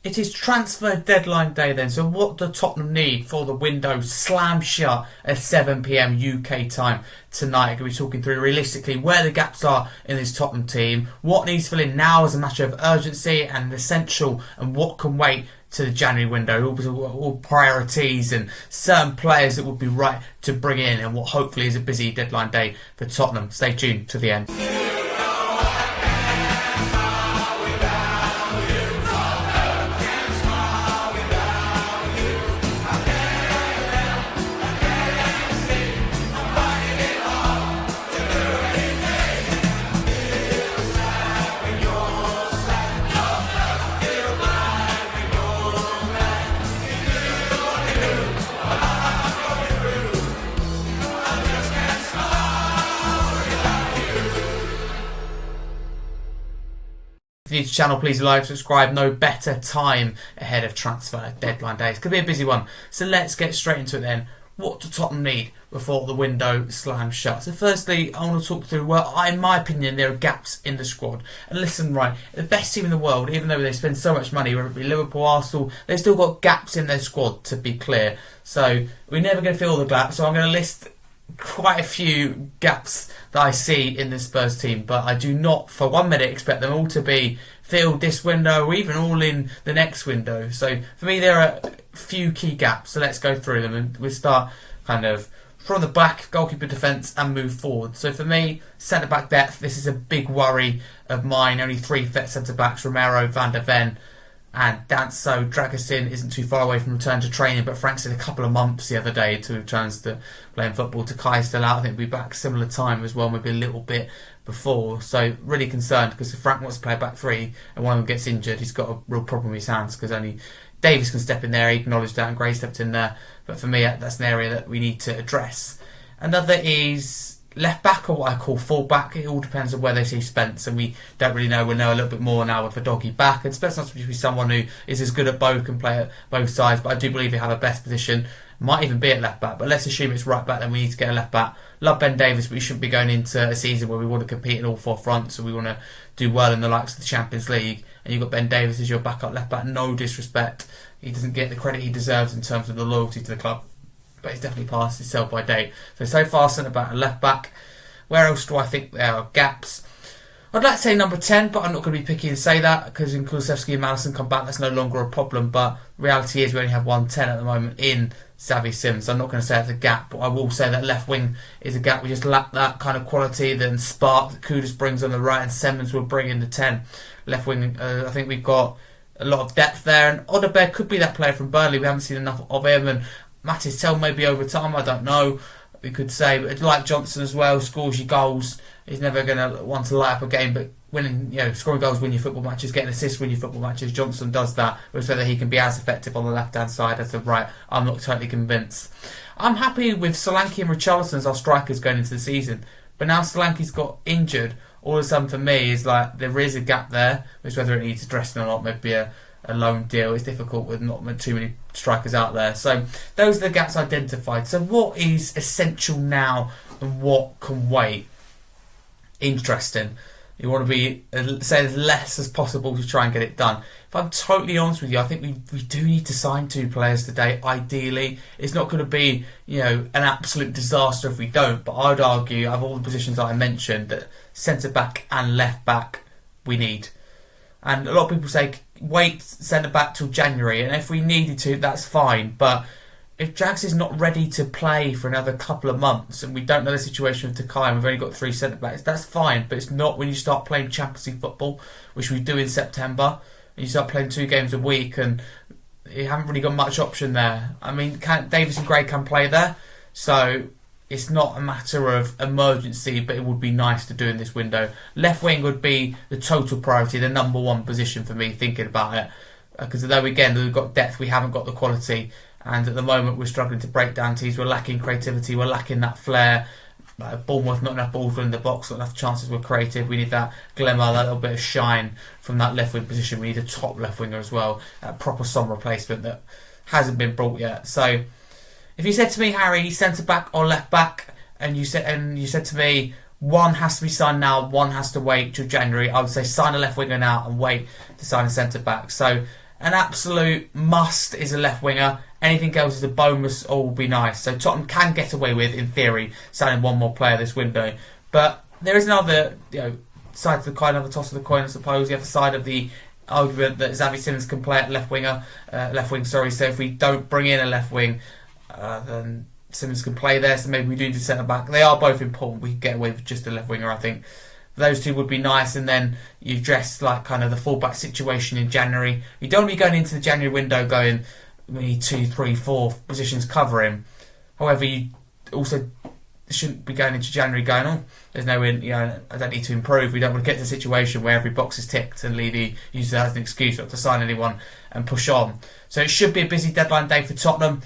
It is transfer deadline day then, so what do Tottenham need for the window slam shut at 7pm UK time tonight? I'm going to be talking through realistically where the gaps are in this Tottenham team, what needs filling now as a matter of urgency and essential, and what can wait to the January window, all priorities and certain players that would be right to bring in, and what hopefully is a busy deadline day for Tottenham. Stay tuned to the end. If you're new to the channel, please like, subscribe. No better time ahead of transfer deadline day. It's going to be a busy one. So let's get straight into it then. What do Tottenham need before the window slams shut? So firstly, I want to talk through where, in my opinion, there are gaps in the squad. And listen, right, the best team in the world, even though they spend so much money, whether it be Liverpool, Arsenal, they've still got gaps in their squad, to be clear. So we're never going to fill the gaps. So I'm going to list quite a few gaps that I see in the Spurs team, but I do not for 1 minute expect them all to be filled this window or even all in the next window. So for me there are a few key gaps, so let's go through them and we'll start kind of from the back, goalkeeper, defence and move forward. So for me, centre back depth, this is a big worry of mine. Only 3 fit centre backs, Romero, Van der Ven and Danso. Dragusin isn't too far away from return to training, but Frank said a couple of months the other day to returns to playing football. Takai still out. I think we'll be back similar time as well, maybe a little bit before. So really concerned, because if Frank wants to play a back three and one of them gets injured, he's got a real problem with his hands, because only Davies can step in there. He acknowledged that and Gray stepped in there. But for me, that's an area that we need to address. Another is left back, or what I call full back. It all depends on where they see Spence, and we don't really know. We'll know a little bit more now with the doggy back. And Spence not to be someone who is as good at both, can play at both sides, but I do believe he have a best position. Might even be at left back, but let's assume it's right back, then we need to get a left back. Love Ben Davies, but we shouldn't be going into a season where we want to compete in all 4 fronts, so we want to do well in the likes of the Champions League, and you've got Ben Davies as your backup left back. No disrespect, he doesn't get the credit he deserves in terms of the loyalty to the club, but he's definitely passed his sell by date. So far centre back and left back. Where else do I think there are gaps? I'd like to say number 10, but I'm not going to be picky and say that, because in Kulusevski and Madison come back, that's no longer a problem. But reality is we only have 110 at the moment in Xavi Simons. I'm not going to say it's a gap, but I will say that left wing is a gap. We just lack that kind of quality, then spark that Kudus brings on the right, and Simons will bring in the 10. Left wing, I think we've got a lot of depth there, and Odegaard could be that player from Burnley. We haven't seen enough of him, and Mattis Tell maybe over time, I don't know. We could say, but like Johnson as well, scores your goals. He's never going to want to light up a game, but winning, scoring goals win your football matches, getting assists win your football matches. Johnson does that. But whether he can be as effective on the left-hand side as the right, I'm not totally convinced. I'm happy with Solanke and Richarlison as our strikers going into the season, but now Solanke's got injured. All of a sudden, for me, is like there is a gap there, which whether it needs addressing or not, maybe a loan deal. It's difficult with not too many strikers out there. So those are the gaps identified. So what is essential now and what can wait? Interesting. You want to be say as less as possible to try and get it done. If I'm totally honest with you, I think we do need to sign 2 players today. Ideally, it's not going to be an absolute disaster if we don't. But I'd argue, of all the positions that I mentioned, that centre back and left back we need. And a lot of people say wait centre back till January, and if we needed to, that's fine. But if Jags is not ready to play for another couple of months, and we don't know the situation with Takai, and we've only got 3 centre backs, that's fine. But it's not when you start playing Champions League football, which we do in September, and you start playing 2 games a week, and you haven't really got much option there. I mean, Davies and Gray can play there, so it's not a matter of emergency, but it would be nice to do in this window. Left wing would be the total priority, the number 1 position for me, thinking about it. Because although, again, we've got depth, we haven't got the quality. And at the moment, we're struggling to break down teams. We're lacking creativity. We're lacking that flair. Bournemouth, not enough balls in the box, not enough chances. We're creative. We need that glimmer, that little bit of shine from that left wing position. We need a top left winger as well. A proper Son replacement that hasn't been brought yet. So if you said to me, Harry, centre back or left back, and you said to me, one has to be signed now, one has to wait till January, I would say sign a left winger now and wait to sign a centre back. So an absolute must is a left winger. Anything else is a bonus or will be nice. So Tottenham can get away with, in theory, signing one more player this window. But there is another side to the coin, another toss of the coin, I suppose. The other side of the argument that Xavi Simons can play at left wing. So if we don't bring in a left wing, then Simons can play there. So maybe we do centre back. They are both important. We can get away with just a left winger, I think. Those two would be nice, and then you dress like kind of the fullback situation in January. You don't want to be going into the January window going, we need 2, 3, 4 positions covering. However, you also shouldn't be going into January going, oh, there's no, I don't need to improve. We don't want to get to a situation where every box is ticked and Levy uses that as an excuse not to sign anyone and push on. So it should be a busy deadline day for Tottenham.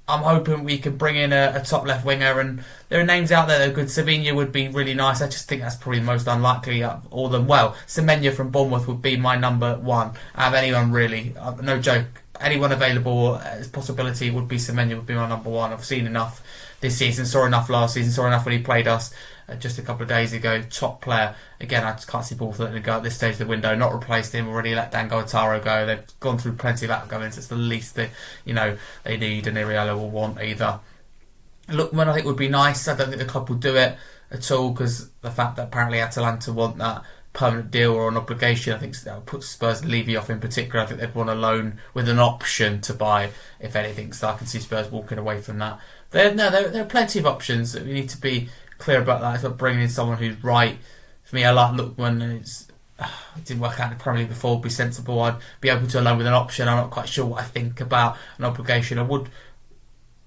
I'm hoping we can bring in a top left winger, and there are names out there that are good. Savigny would be really nice. I just think that's probably the most unlikely of all of them. Well, Semenya from Bournemouth would be my number one. Out of anyone really, no joke. Anyone available as possibility would be Semenya would be my number one. I've seen enough this season, saw enough last season, saw enough when he played us just a couple of days ago. Top player. Again, I just can't see Bournemouth letting him go at this stage of the window. Not replaced him, already let Dango Ataro go. They've gone through plenty of outgoings. It's the least they need, and Iriello will want either. Lookman, I think, would be nice. I don't think the club will do it at all, because the fact that apparently Atalanta want that permanent deal or an obligation, I think that would put Spurs and Levy off in particular. I think they'd want a loan with an option to buy, if anything, so I can see Spurs walking away from that. There are plenty of options. We need to be clear about that. It's about bringing in someone who's right. For me, I like Lookman. It didn't work out in the Premier League before, be sensible. I'd be open to a loan with an option. I'm not quite sure what I think about an obligation. I would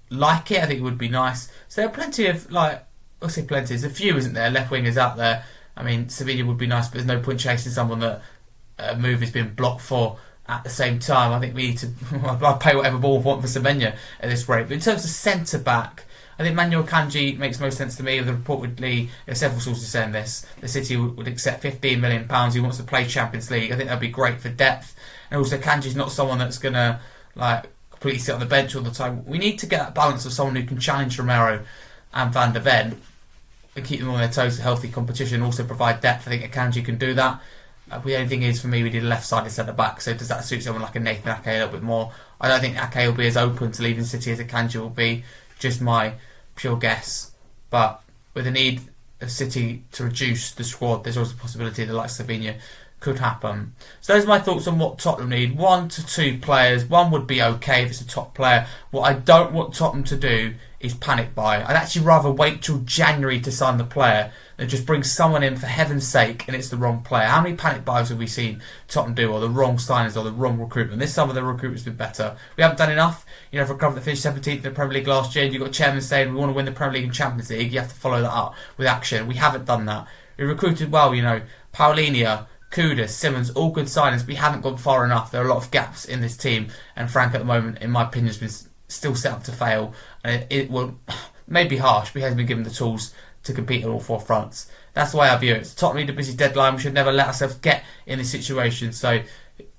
like it. I think it would be nice. So there are plenty of, I'll say plenty, there's a few, isn't there, left wingers out there. I mean, Sevilla would be nice, but there's no point chasing someone that a move has been blocked for at the same time. I think we need to I'll pay whatever Bournemouth want for Semenya at this rate. But in terms of centre-back, I think Manuel Kanji makes most sense to me. With reportedly, there's several sources saying this. The City would accept £15 million. He wants to play Champions League. I think that'd be great for depth. And also, Kanji's not someone that's going to completely sit on the bench all the time. We need to get that balance of someone who can challenge Romero and Van der Ven and keep them on their toes for healthy competition, also provide depth. I think Akanji can do that. The only thing is, for me, we need a left-sided centre-back, so does that suit someone like a Nathan Ake a little bit more? I don't think Ake will be as open to leaving City as Akanji will be, just my pure guess. But with the need of City to reduce the squad, there's always a possibility that, like Savigny, could happen. So those are my thoughts on what Tottenham need. 1 to 2 players. One would be okay if it's a top player. What I don't want Tottenham to do is panic buy. I'd actually rather wait till January to sign the player than just bring someone in for heaven's sake and it's the wrong player. How many panic buys have we seen Tottenham do, or the wrong signings, or the wrong recruitment? This summer the recruitment's been better. We haven't done enough. For a club that finished 17th in the Premier League last year, you've got chairman saying we want to win the Premier League and Champions League. You have to follow that up with action. We haven't done that. We recruited well, Paulinho, Kudus, Simmons, all good signings. We haven't gone far enough. There are a lot of gaps in this team, and Frank at the moment, in my opinion, has been still set up to fail. And it will maybe harsh, but he hasn't been given the tools to compete on all 4 fronts. That's the way I view it. Tottenham need a busy deadline. We should never let ourselves get in this situation. So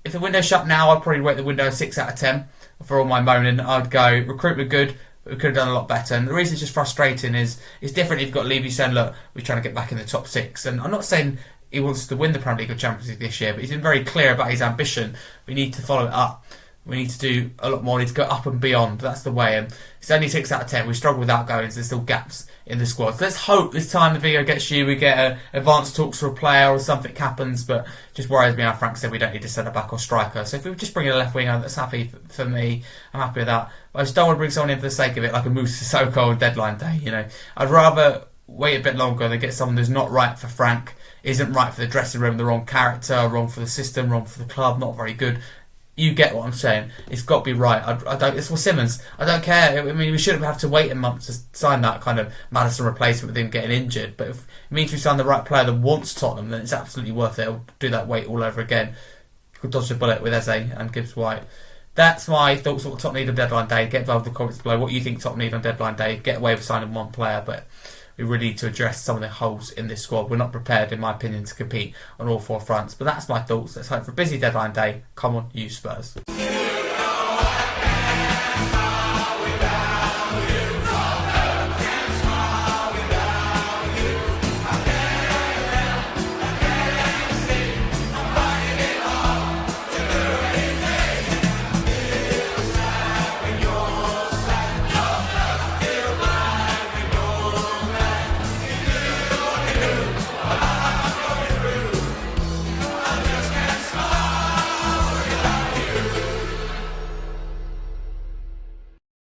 if the window's shut now, I'd probably rate the window a 6 out of 10. For all my moaning, I'd go recruitment good, but we could have done a lot better. And the reason it's just frustrating is it's different if you've got Levy saying, look, we're trying to get back in the top 6. And I'm not saying he wants to win the Premier League or Champions League this year, but he's been very clear about his ambition. We need to follow it up. We need to do a lot more. We need to go up and beyond. That's the way. And it's only 6 out of 10. We struggle with outgoings. There's still gaps in the squad. So let's hope this time the video gets you. We get advanced talks for a player or something happens. But just worries me how Frank said we don't need a centre back or striker. So if we just bring in a left winger, that's happy for me. I'm happy with that. But I just don't want to bring someone in for the sake of it, like a Moussa Sissoko on deadline day. I'd rather wait a bit longer than get someone who's not right for Frank, isn't right for the dressing room, the wrong character, wrong for the system, wrong for the club, not very good. You get what I'm saying. It's got to be right. I don't. It's for Simmons. I don't care. I mean, we shouldn't have to wait a month to sign that kind of Maddison replacement with him getting injured. But if it means we sign the right player that wants Tottenham, then it's absolutely worth it. I'll do that wait all over again. Could dodge the bullet with Eze and Gibbs White. That's my thoughts on what Tottenham need on deadline day. Get involved in the comments below. What you think Tottenham need on deadline day. Get away with signing one player, but we really need to address some of the holes in this squad. We're not prepared, in my opinion, to compete on all 4 fronts. But that's my thoughts. Let's hope for a busy deadline day. Come on, you Spurs.